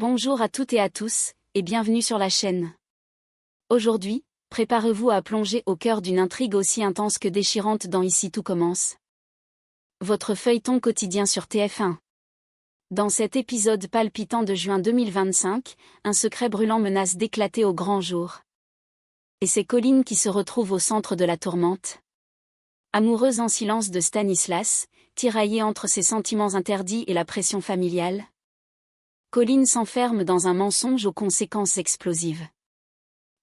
Bonjour à toutes et à tous, et bienvenue sur la chaîne. Aujourd'hui, préparez-vous à plonger au cœur d'une intrigue aussi intense que déchirante dans Ici tout commence. Votre feuilleton quotidien sur TF1. Dans cet épisode palpitant de juin 2025, un secret brûlant menace d'éclater au grand jour. Et c'est Colline qui se retrouve au centre de la tourmente. Amoureuse en silence de Stanislas, tiraillée entre ses sentiments interdits et la pression familiale, Colline s'enferme dans un mensonge aux conséquences explosives.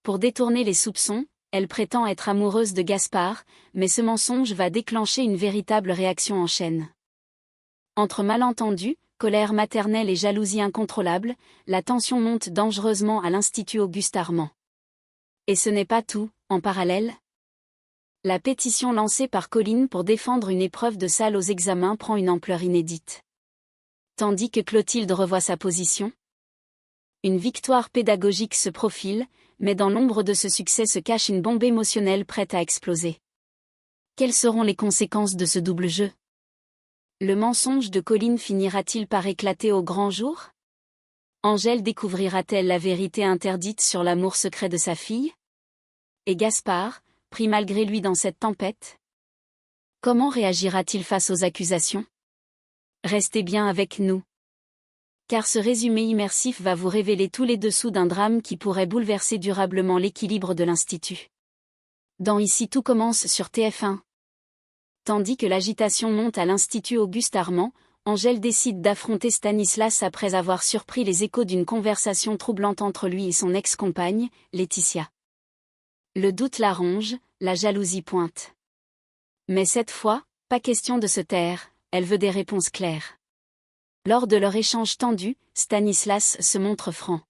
Pour détourner les soupçons, elle prétend être amoureuse de Gaspard, mais ce mensonge va déclencher une véritable réaction en chaîne. Entre malentendus, colère maternelle et jalousie incontrôlable, la tension monte dangereusement à l'Institut Auguste-Armand. Et ce n'est pas tout, en parallèle, la pétition lancée par Colline pour défendre une épreuve de salle aux examens prend une ampleur inédite. Tandis que Clotilde revoit sa position, une victoire pédagogique se profile, mais dans l'ombre de ce succès se cache une bombe émotionnelle prête à exploser. Quelles seront les conséquences de ce double jeu? Le mensonge de Colline finira-t-il par éclater au grand jour? Angèle découvrira-t-elle la vérité interdite sur l'amour secret de sa fille? Et Gaspard, pris malgré lui dans cette tempête? Comment réagira-t-il face aux accusations? Restez bien avec nous. Car ce résumé immersif va vous révéler tous les dessous d'un drame qui pourrait bouleverser durablement l'équilibre de l'Institut. Dans Ici tout commence sur TF1. Tandis que l'agitation monte à l'Institut Auguste-Armand, Angèle décide d'affronter Stanislas après avoir surpris les échos d'une conversation troublante entre lui et son ex-compagne, Laetitia. Le doute la ronge, la jalousie pointe. Mais cette fois, pas question de se taire, elle veut des réponses claires. Lors de leur échange tendu, Stanislas se montre franc.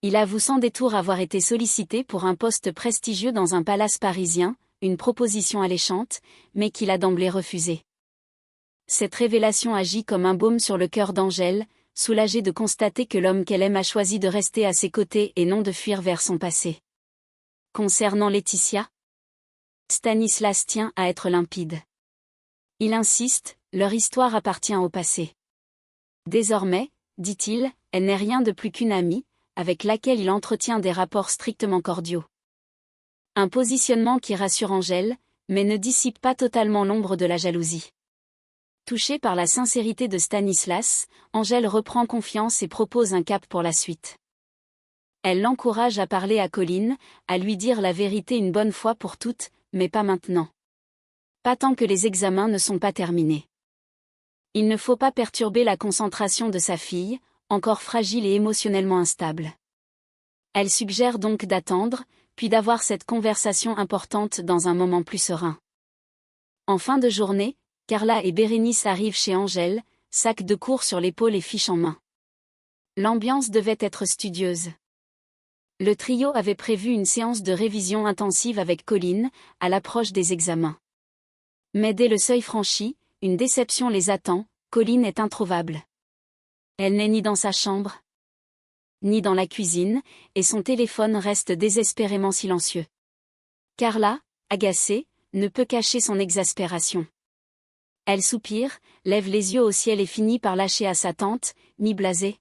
Il avoue sans détour avoir été sollicité pour un poste prestigieux dans un palace parisien, une proposition alléchante, mais qu'il a d'emblée refusée. Cette révélation agit comme un baume sur le cœur d'Angèle, soulagée de constater que l'homme qu'elle aime a choisi de rester à ses côtés et non de fuir vers son passé. Concernant Laetitia, Stanislas tient à être limpide. Il insiste, leur histoire appartient au passé. Désormais, dit-il, elle n'est rien de plus qu'une amie, avec laquelle il entretient des rapports strictement cordiaux. Un positionnement qui rassure Angèle, mais ne dissipe pas totalement l'ombre de la jalousie. Touchée par la sincérité de Stanislas, Angèle reprend confiance et propose un cap pour la suite. Elle l'encourage à parler à Colline, à lui dire la vérité une bonne fois pour toutes, mais pas maintenant. Pas tant que les examens ne sont pas terminés. Il ne faut pas perturber la concentration de sa fille, encore fragile et émotionnellement instable. Elle suggère donc d'attendre, puis d'avoir cette conversation importante dans un moment plus serein. En fin de journée, Carla et Bérénice arrivent chez Angèle, sac de cours sur l'épaule et fiches en main. L'ambiance devait être studieuse. Le trio avait prévu une séance de révision intensive avec Colline, à l'approche des examens. Mais dès le seuil franchi, une déception les attend, Colline est introuvable. Elle n'est ni dans sa chambre, ni dans la cuisine, et son téléphone reste désespérément silencieux. Carla, agacée, ne peut cacher son exaspération. Elle soupire, lève les yeux au ciel et finit par lâcher à sa tante, mi-blasée,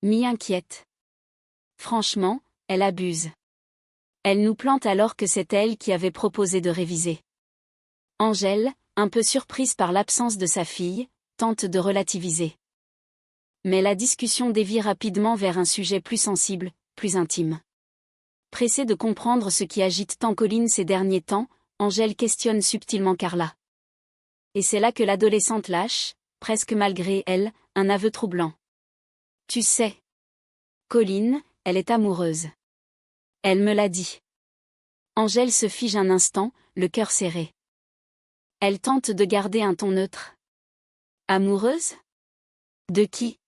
mi-inquiète. Franchement, elle abuse. Elle nous plante alors que c'est elle qui avait proposé de réviser. Angèle, un peu surprise par l'absence de sa fille, tente de relativiser. Mais la discussion dévie rapidement vers un sujet plus sensible, plus intime. Pressée de comprendre ce qui agite tant Colline ces derniers temps, Angèle questionne subtilement Carla. Et c'est là que l'adolescente lâche, presque malgré elle, un aveu troublant. Tu sais, Colline, elle est amoureuse. Elle me l'a dit. Angèle se fige un instant, le cœur serré. Elle tente de garder un ton neutre. Amoureuse? De qui?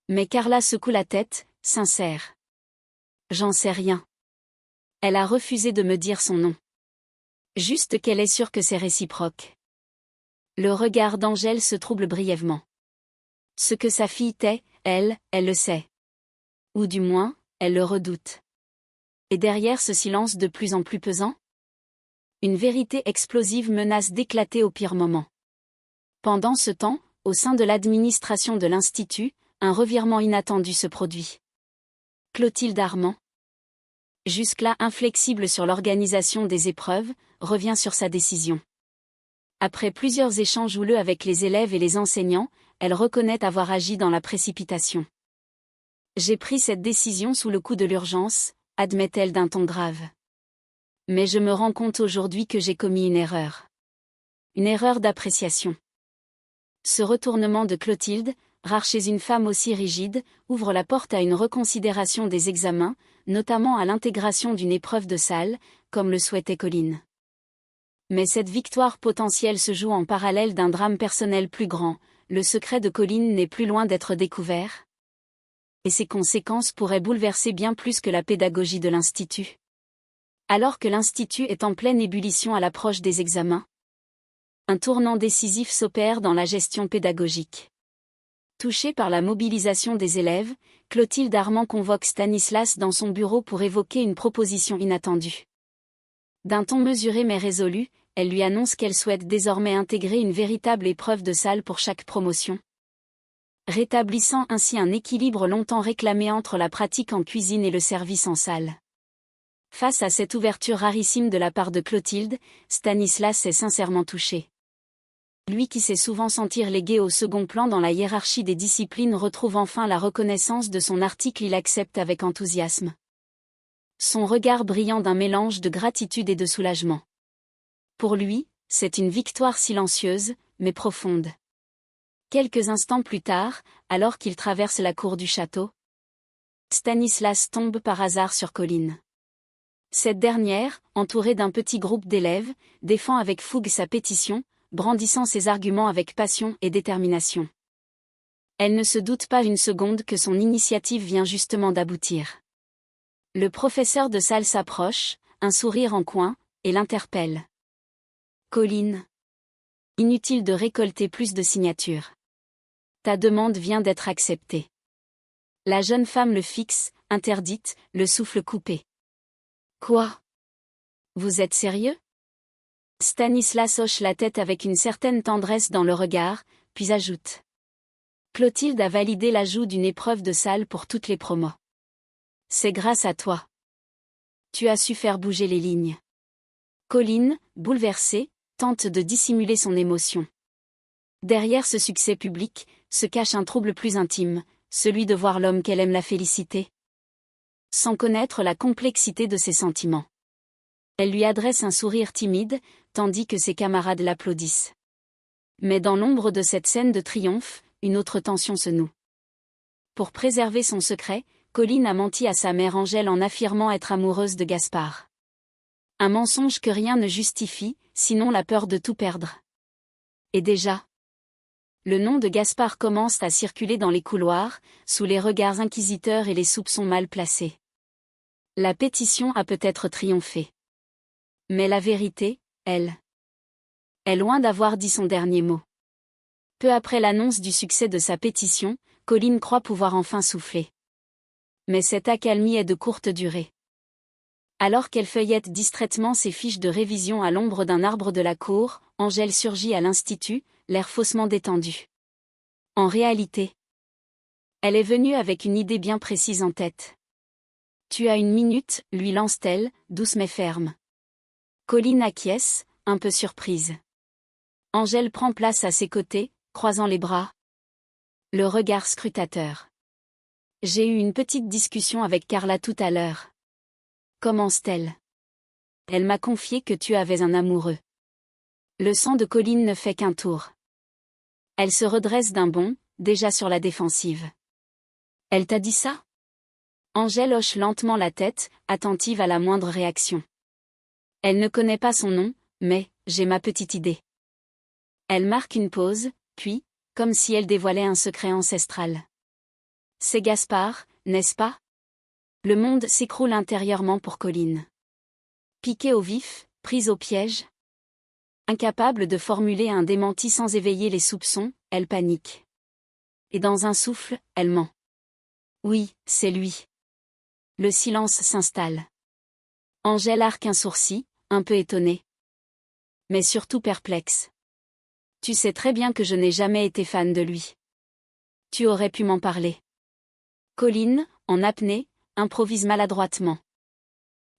Mais Carla secoue la tête, sincère. J'en sais rien. Elle a refusé de me dire son nom. Juste qu'elle est sûre que c'est réciproque. Le regard d'Angèle se trouble brièvement. Ce que sa fille tait, elle le sait. Ou du moins, elle le redoute. Et derrière ce silence de plus en plus pesant, une vérité explosive menace d'éclater au pire moment. Pendant ce temps, au sein de l'administration de l'Institut, Un revirement inattendu se produit. Clotilde Armand, jusque-là inflexible sur l'organisation des épreuves, revient sur sa décision. Après plusieurs échanges houleux avec les élèves et les enseignants, elle reconnaît avoir agi dans la précipitation. J'ai pris cette décision sous le coup de l'urgence, admet-elle d'un ton grave. Mais je me rends compte aujourd'hui que j'ai commis une erreur. Une erreur d'appréciation. Ce retournement de Clotilde, rare chez une femme aussi rigide, ouvre la porte à une reconsidération des examens, notamment à l'intégration d'une épreuve de salle, comme le souhaitait Colline. Mais cette victoire potentielle se joue en parallèle d'un drame personnel plus grand. Le secret de Colline n'est plus loin d'être découvert. Et ses conséquences pourraient bouleverser bien plus que la pédagogie de l'Institut. Alors que l'Institut est en pleine ébullition à l'approche des examens, un tournant décisif s'opère dans la gestion pédagogique. Touchée par la mobilisation des élèves, Clotilde Armand convoque Stanislas dans son bureau pour évoquer une proposition inattendue. D'un ton mesuré mais résolu, elle lui annonce qu'elle souhaite désormais intégrer une véritable épreuve de salle pour chaque promotion, rétablissant ainsi un équilibre longtemps réclamé entre la pratique en cuisine et le service en salle. Face à cette ouverture rarissime de la part de Clotilde, Stanislas est sincèrement touché. Lui qui sait souvent sentir légué au second plan dans la hiérarchie des disciplines retrouve enfin la reconnaissance de son article, il accepte avec enthousiasme. Son regard brillant d'un mélange de gratitude et de soulagement. Pour lui, c'est une victoire silencieuse, mais profonde. Quelques instants plus tard, alors qu'il traverse la cour du château, Stanislas tombe par hasard sur Colline. Cette dernière, entourée d'un petit groupe d'élèves, défend avec fougue sa pétition, brandissant ses arguments avec passion et détermination. Elle ne se doute pas une seconde que son initiative vient justement d'aboutir. Le professeur de salle s'approche, un sourire en coin, et l'interpelle. « Colline. Inutile de récolter plus de signatures. Ta demande vient d'être acceptée. » La jeune femme le fixe, interdite, le souffle coupé. « Quoi ? Vous êtes sérieux ? » Stanislas hoche la tête avec une certaine tendresse dans le regard, puis ajoute. Clotilde a validé l'ajout d'une épreuve de salle pour toutes les promos. C'est grâce à toi. Tu as su faire bouger les lignes. Colline, bouleversée, tente de dissimuler son émotion. Derrière ce succès public, se cache un trouble plus intime, celui de voir l'homme qu'elle aime la féliciter. Sans connaître la complexité de ses sentiments. Elle lui adresse un sourire timide, tandis que ses camarades l'applaudissent. Mais dans l'ombre de cette scène de triomphe, une autre tension se noue. Pour préserver son secret, Colline a menti à sa mère Angèle en affirmant être amoureuse de Gaspard. Un mensonge que rien ne justifie, sinon la peur de tout perdre. Et déjà, le nom de Gaspard commence à circuler dans les couloirs, sous les regards inquisiteurs et les soupçons mal placés. La pétition a peut-être triomphé. Mais la vérité, elle, est loin d'avoir dit son dernier mot. Peu après l'annonce du succès de sa pétition, Colline croit pouvoir enfin souffler. Mais cette accalmie est de courte durée. Alors qu'elle feuillette distraitement ses fiches de révision à l'ombre d'un arbre de la cour, Angèle surgit à l'Institut, l'air faussement détendu. En réalité, elle est venue avec une idée bien précise en tête. « Tu as une minute », lui lance-t-elle, douce mais ferme. Colline acquiesce, un peu surprise. Angèle prend place à ses côtés, croisant les bras. Le regard scrutateur. « J'ai eu une petite discussion avec Carla tout à l'heure. » Commence-t-elle. Elle m'a confié que tu avais un amoureux. Le sang de Colline ne fait qu'un tour. Elle se redresse d'un bond, déjà sur la défensive. Elle t'a dit ça ? Angèle hoche lentement la tête, attentive à la moindre réaction. Elle ne connaît pas son nom, mais j'ai ma petite idée. Elle marque une pause, puis, comme si elle dévoilait un secret ancestral. C'est Gaspard, n'est-ce pas ? Le monde s'écroule intérieurement pour Colline. Piquée au vif, prise au piège. Incapable de formuler un démenti sans éveiller les soupçons, elle panique. Et dans un souffle, elle ment. Oui, c'est lui. Le silence s'installe. Angèle arque un sourcil, un peu étonnée. Mais surtout perplexe. Tu sais très bien que je n'ai jamais été fan de lui. Tu aurais pu m'en parler. Colline, en apnée, improvise maladroitement.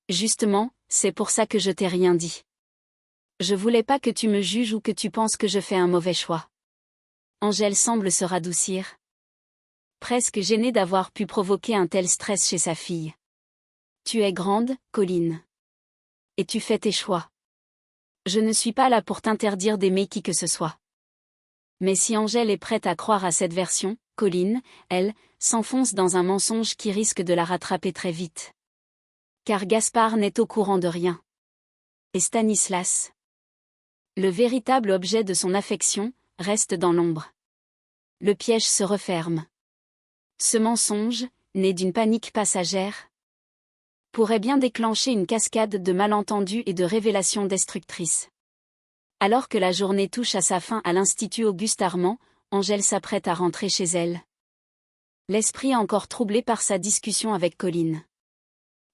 Justement, c'est pour ça que je t'ai rien dit. Je voulais pas que tu me juges ou que tu penses que je fais un mauvais choix. Angèle semble se radoucir. Presque gênée d'avoir pu provoquer un tel stress chez sa fille. Tu es grande, Colline. Et tu fais tes choix. Je ne suis pas là pour t'interdire d'aimer qui que ce soit. Mais si Angèle est prête à croire à cette version, Colline, elle, s'enfonce dans un mensonge qui risque de la rattraper très vite. Car Gaspard n'est au courant de rien. Et Stanislas, le véritable objet de son affection, reste dans l'ombre. Le piège se referme. Ce mensonge, né d'une panique passagère, pourrait bien déclencher une cascade de malentendus et de révélations destructrices. Alors que la journée touche à sa fin à l'Institut Auguste Armand, Angèle s'apprête à rentrer chez elle. L'esprit encore troublé par sa discussion avec Colline.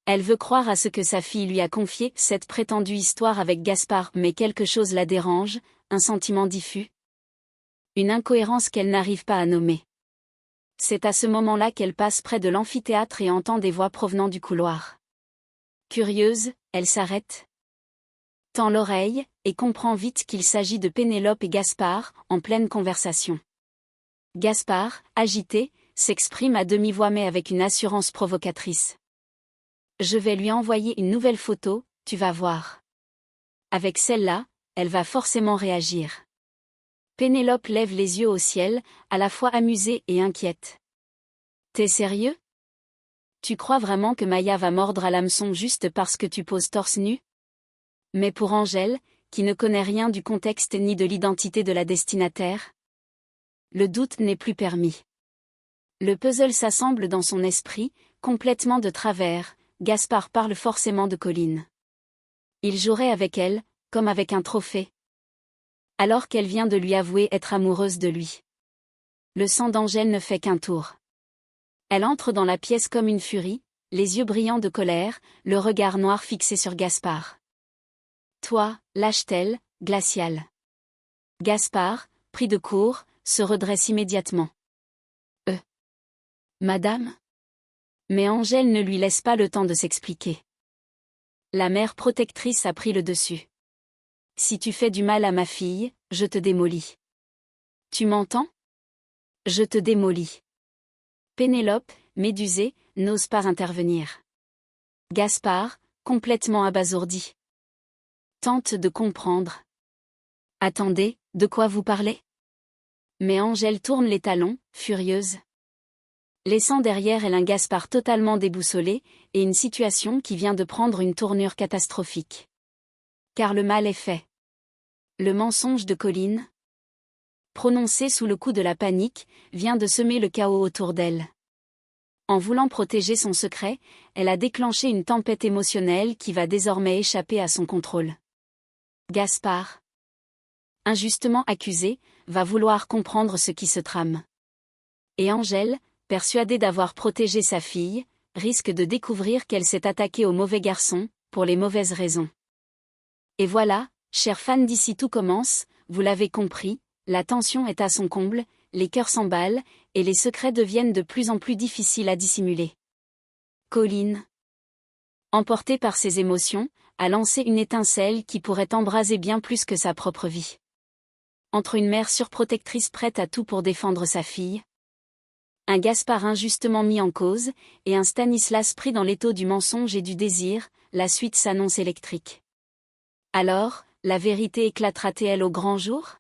Elle veut croire à ce que sa fille lui a confié, cette prétendue histoire avec Gaspard, mais quelque chose la dérange, un sentiment diffus. Une incohérence qu'elle n'arrive pas à nommer. C'est à ce moment-là qu'elle passe près de l'amphithéâtre et entend des voix provenant du couloir. Curieuse, elle s'arrête, tend l'oreille, et comprend vite qu'il s'agit de Pénélope et Gaspard, en pleine conversation. Gaspard, agité, s'exprime à demi-voix mais avec une assurance provocatrice. Je vais lui envoyer une nouvelle photo, tu vas voir. Avec celle-là, elle va forcément réagir. Pénélope lève les yeux au ciel, à la fois amusée et inquiète. T'es sérieux? Tu crois vraiment que Maya va mordre à l'hameçon juste parce que tu poses torse nu? Mais pour Angèle, qui ne connaît rien du contexte ni de l'identité de la destinataire, le doute n'est plus permis. Le puzzle s'assemble dans son esprit, complètement de travers. Gaspard parle forcément de Colline. Il jouerait avec elle, comme avec un trophée. Alors qu'elle vient de lui avouer être amoureuse de lui. Le sang d'Angèle ne fait qu'un tour. Elle entre dans la pièce comme une furie, les yeux brillants de colère, le regard noir fixé sur Gaspard. Toi, lâche-t-elle, glaciale. Gaspard, pris de court, se redresse immédiatement. Madame? Mais Angèle ne lui laisse pas le temps de s'expliquer. La mère protectrice a pris le dessus. Si tu fais du mal à ma fille, je te démolis. Tu m'entends? Je te démolis. Pénélope, médusée, n'ose pas intervenir. Gaspard, complètement abasourdi, tente de comprendre. Attendez, de quoi vous parlez? Mais Angèle tourne les talons, furieuse, laissant derrière elle un Gaspard totalement déboussolé, et une situation qui vient de prendre une tournure catastrophique. Car le mal est fait. Le mensonge de Colline, prononcé sous le coup de la panique, vient de semer le chaos autour d'elle. En voulant protéger son secret, elle a déclenché une tempête émotionnelle qui va désormais échapper à son contrôle. Gaspard, injustement accusé, va vouloir comprendre ce qui se trame. Et Angèle, persuadée d'avoir protégé sa fille, risque de découvrir qu'elle s'est attaquée au mauvais garçon, pour les mauvaises raisons. Et voilà, chers fans d'Ici Tout Commence, vous l'avez compris, la tension est à son comble, les cœurs s'emballent, et les secrets deviennent de plus en plus difficiles à dissimuler. Colline, emportée par ses émotions, a lancé une étincelle qui pourrait embraser bien plus que sa propre vie. Entre une mère surprotectrice prête à tout pour défendre sa fille, un Gaspard injustement mis en cause, et un Stanislas pris dans l'étau du mensonge et du désir, la suite s'annonce électrique. Alors, la vérité éclatera-t-elle au grand jour?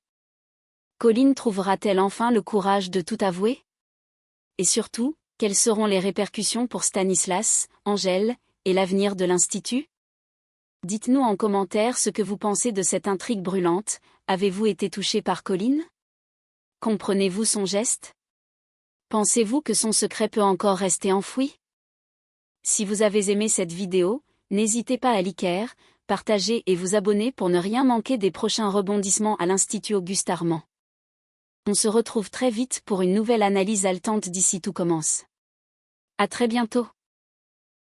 Colline trouvera-t-elle enfin le courage de tout avouer? Et surtout, quelles seront les répercussions pour Stanislas, Angèle, et l'avenir de l'Institut? Dites-nous en commentaire ce que vous pensez de cette intrigue brûlante. Avez-vous été touché par Colline? Comprenez-vous son geste? Pensez-vous que son secret peut encore rester enfoui? Si vous avez aimé cette vidéo, n'hésitez pas à liker, partager et vous abonner pour ne rien manquer des prochains rebondissements à l'Institut Auguste Armand. On se retrouve très vite pour une nouvelle analyse haletante d'Ici Tout Commence. À très bientôt.